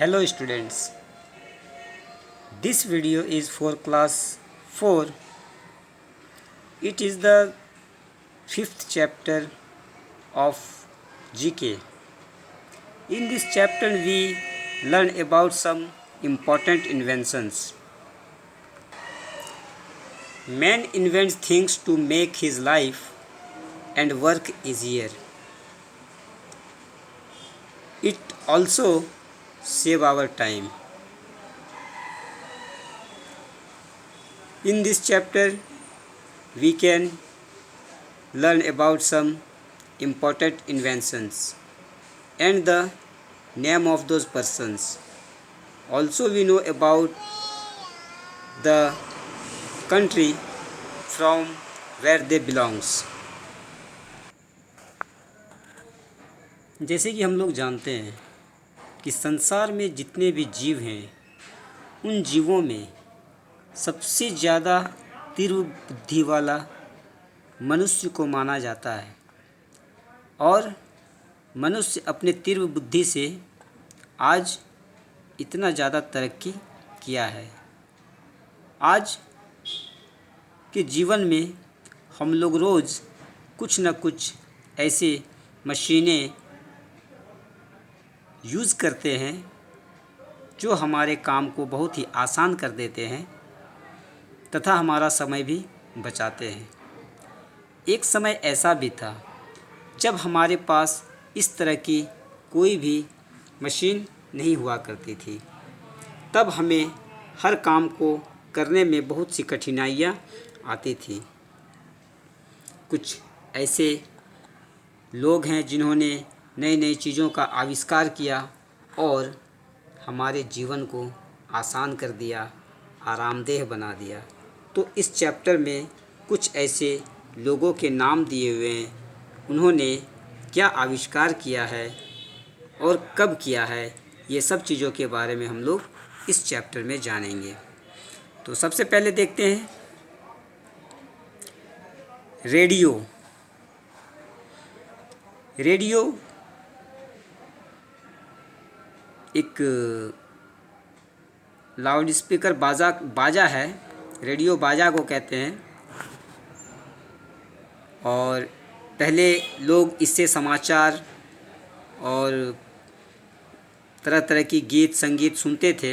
Hello students, this video is for class 4. It is the 5th chapter of GK. In this chapter we learn about some important inventions. Man invents things to make his life and work easier. It also save our time. In this chapter, we can learn about some important inventions and the name of those persons. Also, we know about the country from where they belongs. जैसे कि हम लोग जानते हैं कि संसार में जितने भी जीव हैं उन जीवों में सबसे ज़्यादा तीव्र बुद्धि वाला मनुष्य को माना जाता है और मनुष्य अपने तीव्र बुद्धि से आज इतना ज़्यादा तरक्की किया है। आज के जीवन में हम लोग रोज़ कुछ न कुछ ऐसे मशीनें यूज़ करते हैं जो हमारे काम को बहुत ही आसान कर देते हैं तथा हमारा समय भी बचाते हैं। एक समय ऐसा भी था जब हमारे पास इस तरह की कोई भी मशीन नहीं हुआ करती थी। तब हमें हर काम को करने में बहुत सी कठिनाइयाँ आती थी। कुछ ऐसे लोग हैं जिन्होंने नई नई चीज़ों का आविष्कार किया और हमारे जीवन को आसान कर दिया, आरामदेह बना दिया। तो इस चैप्टर में कुछ ऐसे लोगों के नाम दिए हुए हैं, उन्होंने क्या आविष्कार किया है और कब किया है, ये सब चीज़ों के बारे में हम लोग इस चैप्टर में जानेंगे। तो सबसे पहले देखते हैं रेडियो। रेडियो एक लाउड स्पीकर बाजा है, रेडियो बाजा को कहते हैं। और पहले लोग इससे समाचार और तरह तरह की गीत संगीत सुनते थे।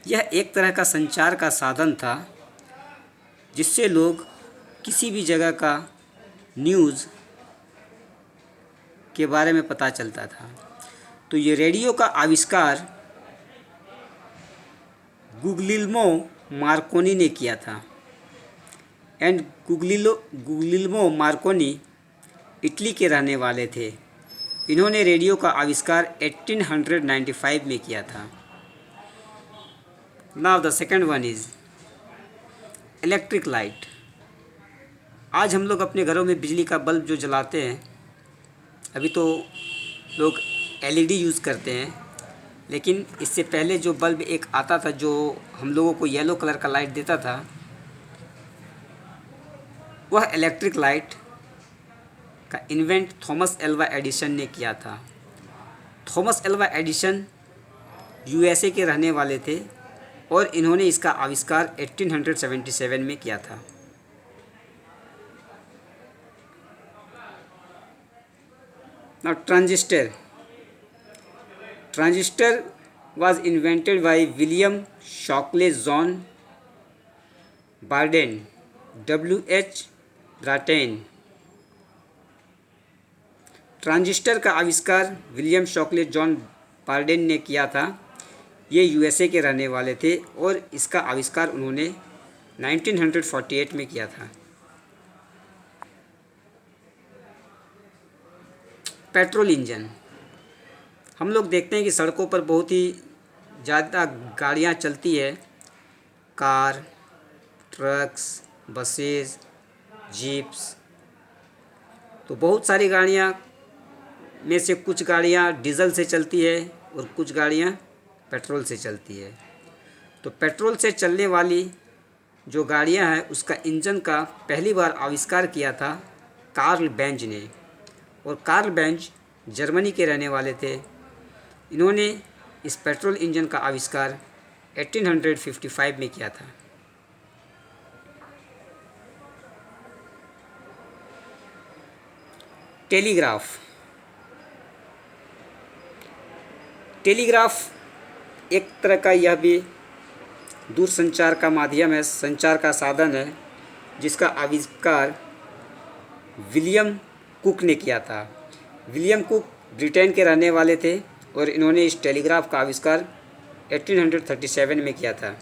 यह एक तरह का संचार का साधन था जिससे लोग किसी भी जगह का न्यूज़ के बारे में पता चलता था। तो ये रेडियो का आविष्कार गुग्लिल्मो मार्कोनी ने किया था। एंड गुग्लिल्मो मार्कोनी इटली के रहने वाले थे। इन्होंने रेडियो का आविष्कार 1895 में किया था। Now the second one is electric light. आज हम लोग अपने घरों में बिजली का बल्ब जो जलाते हैं, अभी तो लोग LED यूज़ करते हैं, लेकिन इससे पहले जो बल्ब एक आता था जो हम लोगों को येलो कलर का लाइट देता था, वह इलेक्ट्रिक लाइट का इन्वेंट थॉमस एल्वा एडिसन ने किया था। थॉमस एल्वा एडिसन USA के रहने वाले थे और इन्होंने इसका आविष्कार 1877 में किया था। Now transistor was invented by William Shockley John Barden W.H. Brattain। Transistor का आविष्कार विलियम शॉकले जॉन बार्डेन ने किया था। ये USA के रहने वाले थे और इसका आविष्कार उन्होंने 1948 में किया था। Petrol engine. हम लोग देखते हैं कि सड़कों पर बहुत ही ज़्यादा गाड़ियाँ चलती है, कार, ट्रक्स, बसेस, जीप्स। तो बहुत सारी गाड़ियाँ में से कुछ गाड़ियाँ डीजल से चलती है और कुछ गाड़ियाँ पेट्रोल से चलती है। तो पेट्रोल से चलने वाली जो गाड़ियाँ हैं उसका इंजन का पहली बार आविष्कार किया था कार्ल बेंज ने। और कार्ल बेंज जर्मनी के रहने वाले थे। इन्होंने इस पेट्रोल इंजन का आविष्कार 1855 में किया था। टेलीग्राफ। टेलीग्राफ एक तरह का यह भी दूरसंचार का माध्यम है, संचार का साधन है, जिसका आविष्कार विलियम कुक ने किया था। विलियम कुक ब्रिटेन के रहने वाले थे और इन्होंने इस टेलीग्राफ का आविष्कार 1837 में किया था।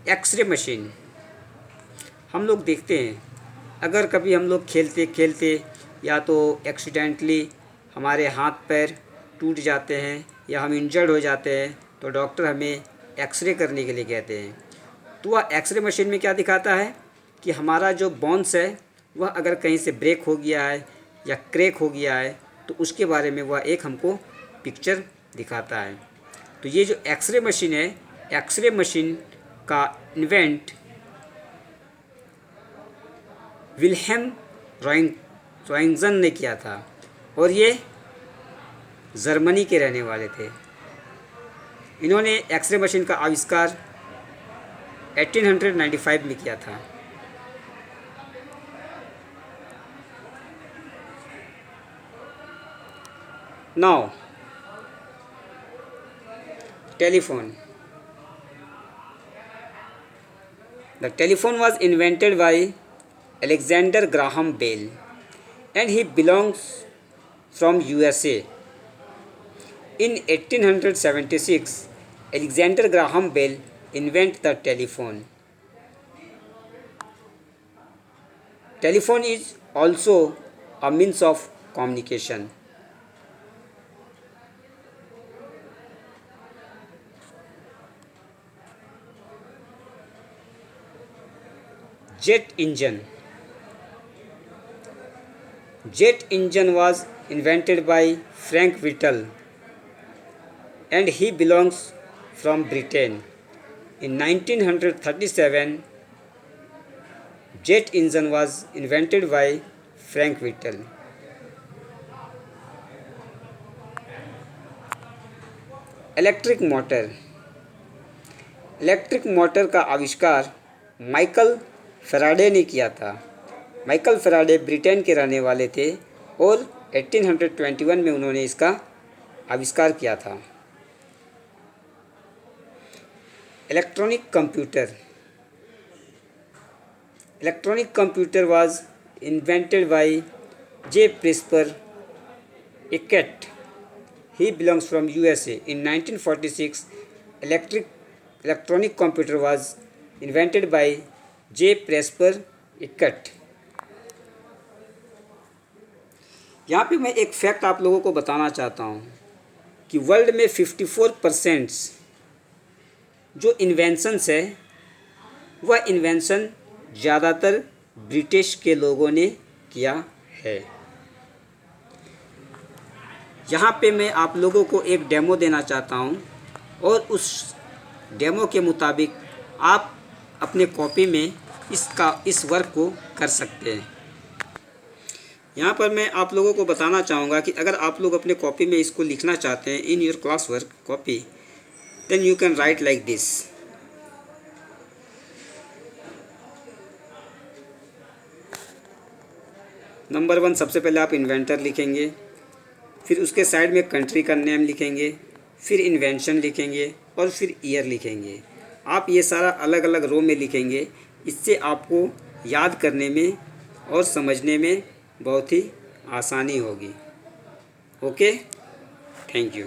X-ray machine. हम लोग देखते हैं, अगर कभी हम लोग खेलते खेलते या तो एक्सीडेंटली हमारे हाथ पैर टूट जाते हैं या हम इंजर्ड हो जाते हैं तो डॉक्टर हमें एक्सरे करने के लिए कहते हैं। तो वह एक्सरे मशीन में क्या दिखाता है कि हमारा जो बोन्स है वह अगर कहीं से ब्रेक हो गया है या क्रैक हो गया है तो उसके बारे में वह एक हमको पिक्चर दिखाता है। तो ये जो एक्सरे मशीन है, एक्सरे मशीन का इन्वेंट विल्हेम रॉइंगसन ने किया था और ये जर्मनी के रहने वाले थे। इन्होंने एक्सरे मशीन का आविष्कार 1895 में किया था। Now telephone. The telephone was invented by Alexander Graham Bell and he belongs from USA. In 1876, Alexander Graham Bell invented the telephone. Telephone is also a means of communication. Jet engine. Jet engine was invented by Frank Whittle and he belongs from Britain. In 1937, jet engine was invented by Frank Whittle. Electric motor. Electric motor का आविष्कार Michael Faraday ने किया था। Michael Faraday Britain के रहने वाले थे और 1821 में उन्होंने इसका आविष्कार किया था। Electronic computer. Electronic computer was invented by J Presper Eckert. He belongs from USA. In 1946, electronic computer was invented by J. Presper Ickett. यहाँ पे मैं एक फैक्ट आप लोगों को बताना चाहता हूँ कि वर्ल्ड में 54% जो इन्वेंशंस है वह इन्वेंशन ज़्यादातर ब्रिटिश के लोगों ने किया है। यहाँ पे मैं आप लोगों को एक डेमो देना चाहता हूँ और उस डेमो के मुताबिक आप अपने कॉपी में इस वर्क को कर सकते हैं। यहाँ पर मैं आप लोगों को बताना चाहूँगा कि अगर आप लोग अपने कॉपी में इसको लिखना चाहते हैं in your class work copy, then you can write like this. Number 1, सबसे पहले आप इन्वेंटर लिखेंगे, फिर उसके साइड में कंट्री का नेम लिखेंगे, फिर इन्वेंशन लिखेंगे और फिर ईयर लिखेंगे। आप ये सारा अलग अलग रो में लिखेंगे। इससे आपको याद करने में और समझने में बहुत ही आसानी होगी। Okay, thank you.